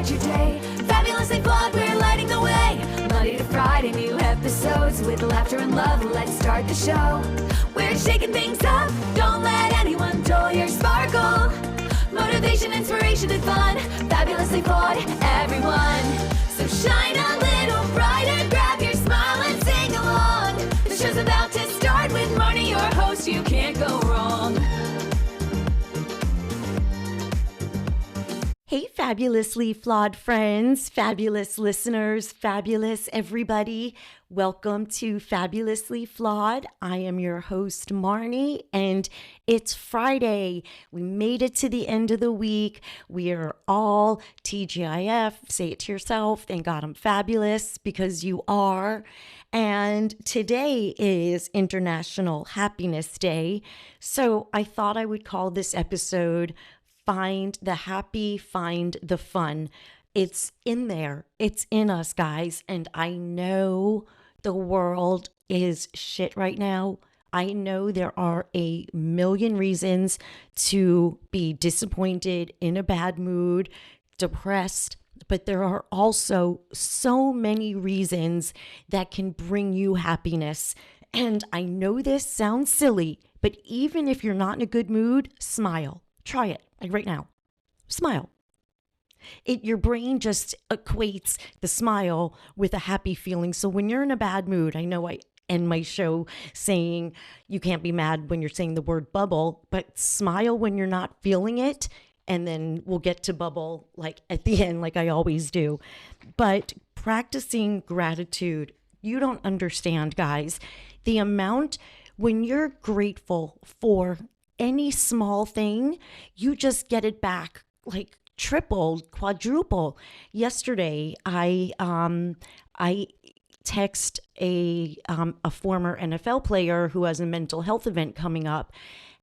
start your day. Fabulously flawed, we're lighting the way. Monday to Friday, new episodes with laughter and love. Let's start the show. We're shaking things up. Don't let anyone dull your sparkle. Motivation, inspiration, and fun. Fabulously flawed, everyone. So shine a little brighter. Grab your smile and sing along. The show's about to start with Marnie, your host. You can't go wrong. Hey, fabulously flawed friends, fabulous listeners, fabulous everybody. Welcome to Fabulously Flawed. I am your host, Marnie, and it's Friday. We made it to the end of the week. We are all TGIF. Say it to yourself. Thank God I'm fabulous, because you are. And today is International Happiness Day. So I thought I would call this episode Find the Happy, Find the Fun. It's in there. It's in us, guys. And I know the world is shit right now. I know there are a million reasons to be disappointed, in a bad mood, depressed, but there are also so many reasons that can bring you happiness. And I know this sounds silly, but even if you're not in a good mood, smile. Try it, like right now. Smile. Your brain just equates the smile with a happy feeling. So when you're in a bad mood, I know I end my show saying you can't be mad when you're saying the word bubble, but smile when you're not feeling it. And then we'll get to bubble like at the end, like I always do. But practicing gratitude, you don't understand, guys, the amount when you're grateful for any small thing, you just get it back like triple, quadruple. Yesterday, I text a former NFL player who has a mental health event coming up.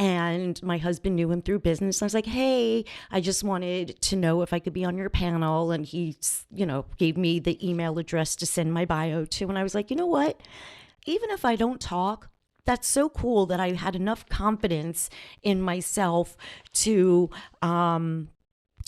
And my husband knew him through business. I was like, hey, I just wanted to know if I could be on your panel. And he, gave me the email address to send my bio to. And I was like, you know what? Even if I don't talk, that's so cool that I had enough confidence in myself to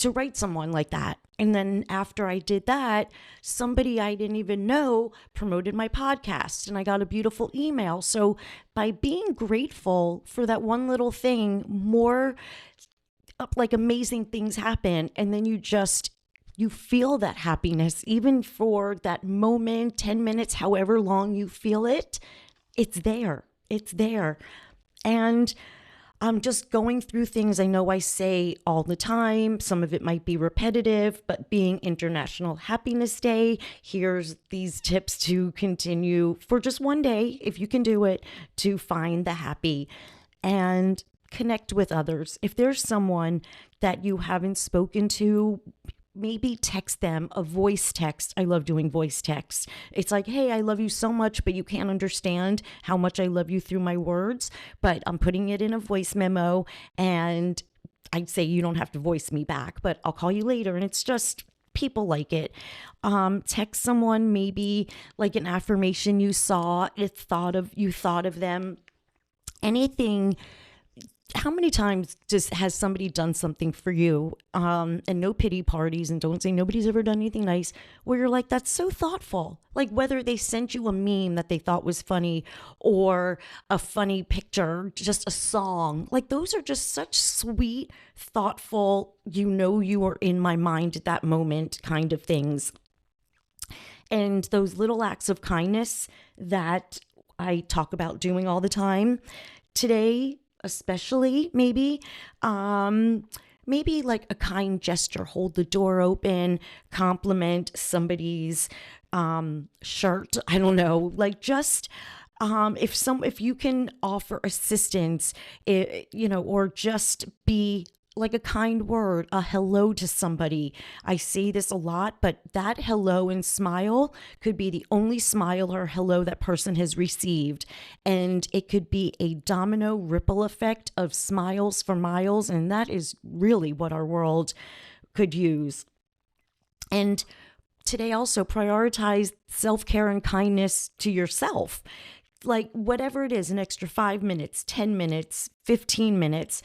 write someone like that. And then after I did that, somebody I didn't even know promoted my podcast and I got a beautiful email. So by being grateful for that one little thing, more like amazing things happen. And then you feel that happiness, even for that moment, 10 minutes, however long you feel it, it's there. It's there. And I'm just going through things I know I say all the time. Some of it might be repetitive, but being International Happiness Day, here's these tips to continue for just one day, if you can do it, to find the happy and connect with others. If there's someone that you haven't spoken to, maybe text them a voice text. I love doing voice texts. It's like, hey, I love you so much, but you can't understand how much I love you through my words, but I'm putting it in a voice memo, and I'd say you don't have to voice me back, but I'll call you later. And it's just, people like it. Text someone maybe like an affirmation you saw, you thought of them, anything. How many times has somebody done something for you, and no pity parties, and don't say nobody's ever done anything nice, where you're like, that's so thoughtful. Like whether they sent you a meme that they thought was funny or a funny picture, just a song, like those are just such sweet, thoughtful, you are in my mind at that moment kind of things. And those little acts of kindness that I talk about doing all the time today, especially maybe like a kind gesture, hold the door open, compliment somebody's shirt. I don't know, like just if you can offer assistance, or just be like a kind word, a hello to somebody. I say this a lot, but that hello and smile could be the only smile or hello that person has received. And it could be a domino ripple effect of smiles for miles. And that is really what our world could use. And today also prioritize self-care and kindness to yourself. Like whatever it is, an extra 5 minutes, 10 minutes, 15 minutes,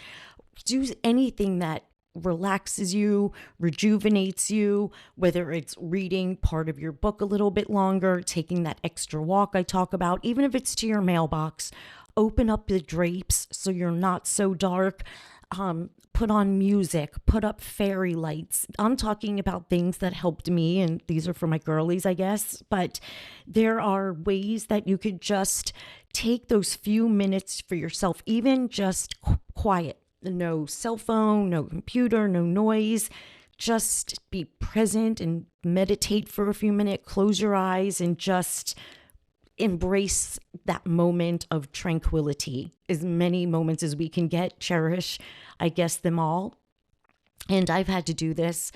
do anything that relaxes you, rejuvenates you, whether it's reading part of your book a little bit longer, taking that extra walk I talk about, even if it's to your mailbox, open up the drapes so you're not so dark. Put on music, put up fairy lights. I'm talking about things that helped me, and these are for my girlies, I guess. But there are ways that you could just take those few minutes for yourself, even just quiet. No cell phone, no computer, no noise. Just be present and meditate for a few minutes. Close your eyes and just embrace that moment of tranquility. As many moments as we can get, cherish, I guess, them all. And I've had to do this.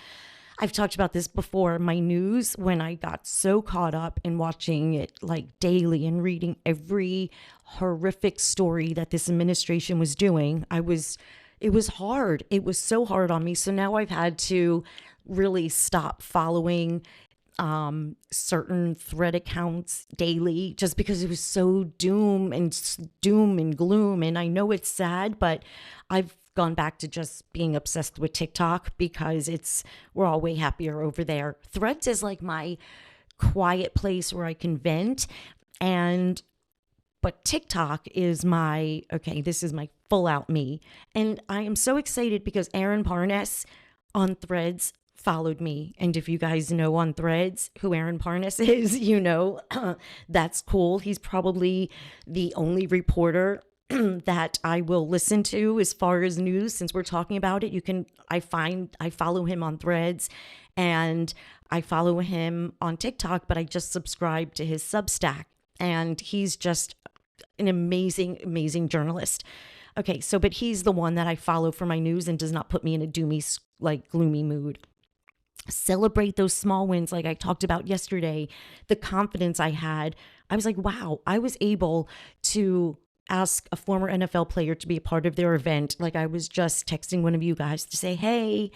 I've talked about this before. My news, when I got so caught up in watching it like daily and reading every horrific story that this administration was doing, it was hard. It was so hard on me. So now I've had to really stop following certain thread accounts daily, just because it was so doom and gloom. And I know it's sad, but I've gone back to just being obsessed with TikTok because we're all way happier over there. Threads is like my quiet place where I can vent, but TikTok is this is my full out me. And I am so excited because Aaron Parnas on Threads followed me. And if you guys know on Threads who Aaron Parnas is, that's cool. He's probably the only reporter that I will listen to as far as news. Since we're talking about it, I follow him on Threads and I follow him on TikTok, but I just subscribed to his Substack, and he's just an amazing, amazing journalist. Okay, but he's the one that I follow for my news and does not put me in a doomy, gloomy mood. Celebrate those small wins, like I talked about yesterday. The confidence I had, I was like, wow, I was able to ask a former NFL player to be a part of their event. Like, I was just texting one of you guys to say, hey,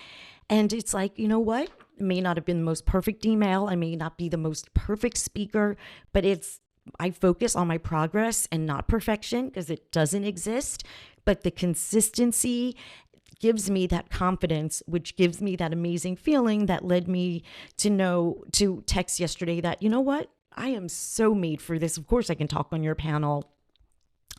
and it's like, you know what? It may not have been the most perfect email. I may not be the most perfect speaker, but I focus on my progress and not perfection because it doesn't exist. But the consistency gives me that confidence, which gives me that amazing feeling that led me to text yesterday that, you know what? I am so made for this. Of course I can talk on your panel.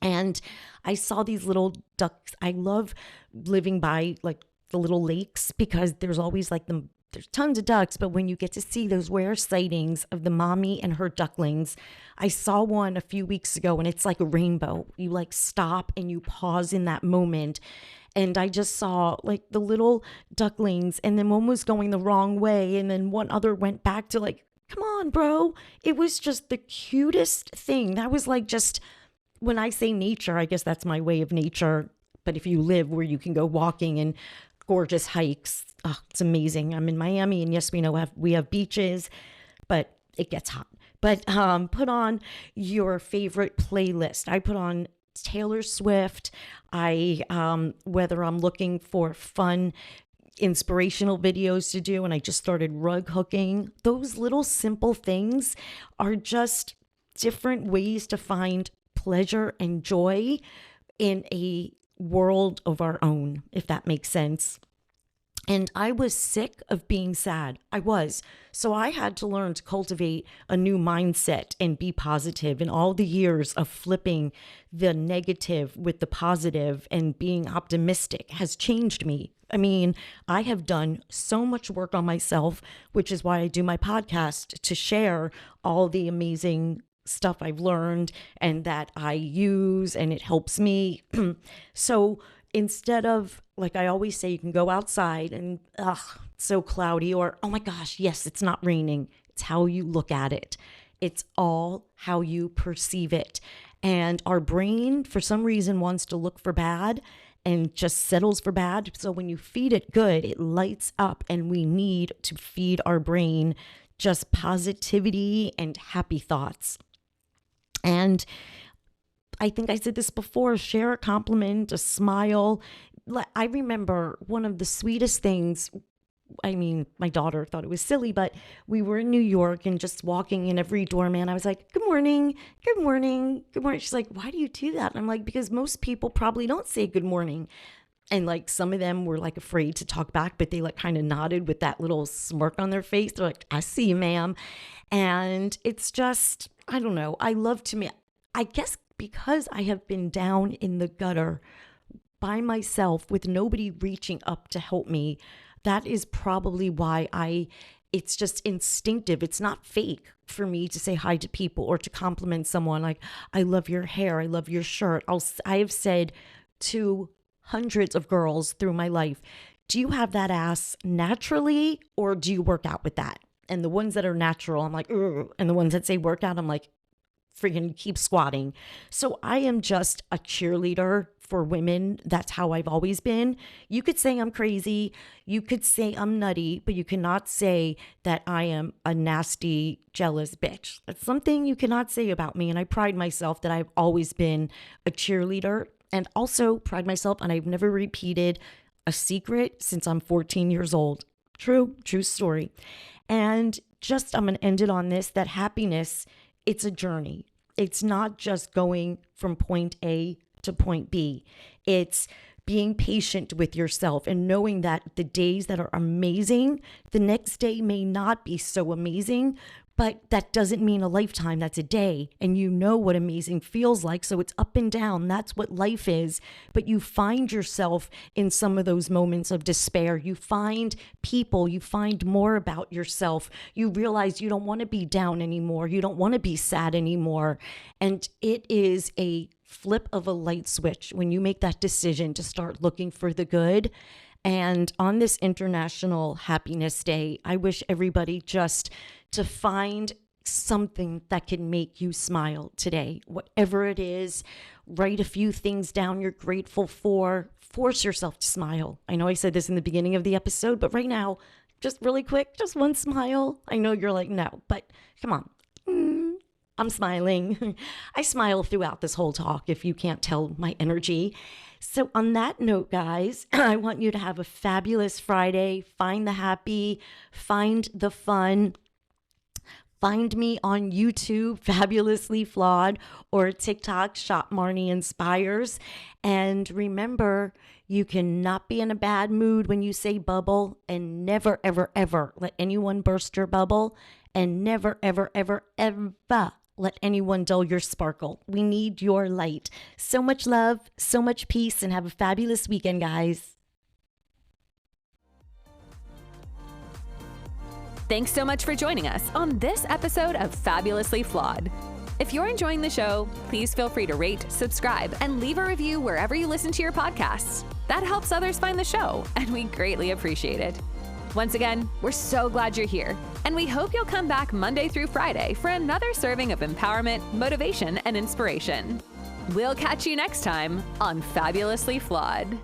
And I saw these little ducks. I love living by like the little lakes because there's always there's tons of ducks, but when you get to see those rare sightings of the mommy and her ducklings, I saw one a few weeks ago and it's like a rainbow. You stop and you pause in that moment. And I just saw the little ducklings, and then one was going the wrong way. And then one other went back to come on, bro. It was just the cutest thing. That was just, when I say nature, I guess that's my way of nature. But if you live where you can go walking and gorgeous hikes, it's amazing. I'm in Miami, and yes, we know we have beaches, but it gets hot. But put on your favorite playlist. I put on Taylor Swift. Whether I'm looking for fun, inspirational videos to do, and I just started rug hooking. Those little simple things are just different ways to find pleasure and joy in a world of our own, if that makes sense. And I was sick of being sad. I was. So I had to learn to cultivate a new mindset and be positive. And all the years of flipping the negative with the positive and being optimistic has changed me. I mean, I have done so much work on myself, which is why I do my podcast, to share all the amazing stuff I've learned and that I use, and it helps me. So instead of, I always say, you can go outside and it's so cloudy, or oh my gosh, yes, it's not raining. It's how you look at it. It's all how you perceive it. And our brain, for some reason, wants to look for bad and just settles for bad. So when you feed it good, it lights up, and we need to feed our brain just positivity and happy thoughts. And I think I said this before, share a compliment, a smile. I remember one of the sweetest things. I mean, my daughter thought it was silly, but we were in New York and just walking in every doorman, I was like, good morning, good morning, good morning. She's like, why do you do that? And I'm like, because most people probably don't say good morning. And like some of them were like afraid to talk back, but they like kind of nodded with that little smirk on their face. They're like, I see you, ma'am. And it's just, I don't know. I love to me. I guess because I have been down in the gutter by myself with nobody reaching up to help me, that is probably why it's just instinctive. It's not fake for me to say hi to people or to compliment someone like, I love your hair. I love your shirt. I have said to hundreds of girls through my life, do you have that ass naturally or do you work out with that? And the ones that are natural, I'm like, ugh. And the ones that say workout, I'm like, freaking keep squatting. So I am just a cheerleader for women. That's how I've always been. You could say I'm crazy. You could say I'm nutty, but you cannot say that I am a nasty, jealous bitch. That's something you cannot say about me. And I pride myself that I've always been a cheerleader, and also pride myself, and I've never repeated a secret since I'm 14 years old. True story. And just, I'm going to end it on this, that happiness, it's a journey. It's not just going from point A to point B. It's being patient with yourself and knowing that the days that are amazing, the next day may not be so amazing, but that doesn't mean a lifetime. That's a day. And you know what amazing feels like. So it's up and down. That's what life is. But you find yourself in some of those moments of despair. You find people, you find more about yourself. You realize you don't want to be down anymore. You don't want to be sad anymore. And it is a flip of a light switch when you make that decision to start looking for the good. And on this International Happiness Day, I wish everybody just to find something that can make you smile today. Whatever it is, write a few things down you're grateful for. Force yourself to smile. I know I said this in the beginning of the episode, but right now, just really quick, just one smile. I know you're like, no, but come on. I'm smiling. I smile throughout this whole talk if you can't tell my energy. So on that note, guys, I want you to have a fabulous Friday. Find the happy, find the fun. Find me on YouTube, Fabulously Flawed, or TikTok, Shop Marnie Inspires. And remember, you cannot be in a bad mood when you say bubble, and never, ever, ever let anyone burst your bubble, and never, ever, ever, ever let anyone dull your sparkle. We need your light. So much love, so much peace, and have a fabulous weekend, guys. Thanks so much for joining us on this episode of Fabulously Flawed. If you're enjoying the show, please feel free to rate, subscribe, and leave a review wherever you listen to your podcasts. That helps others find the show, and we greatly appreciate it. Once again, we're so glad you're here, and we hope you'll come back Monday through Friday for another serving of empowerment, motivation, and inspiration. We'll catch you next time on Fabulously Flawed.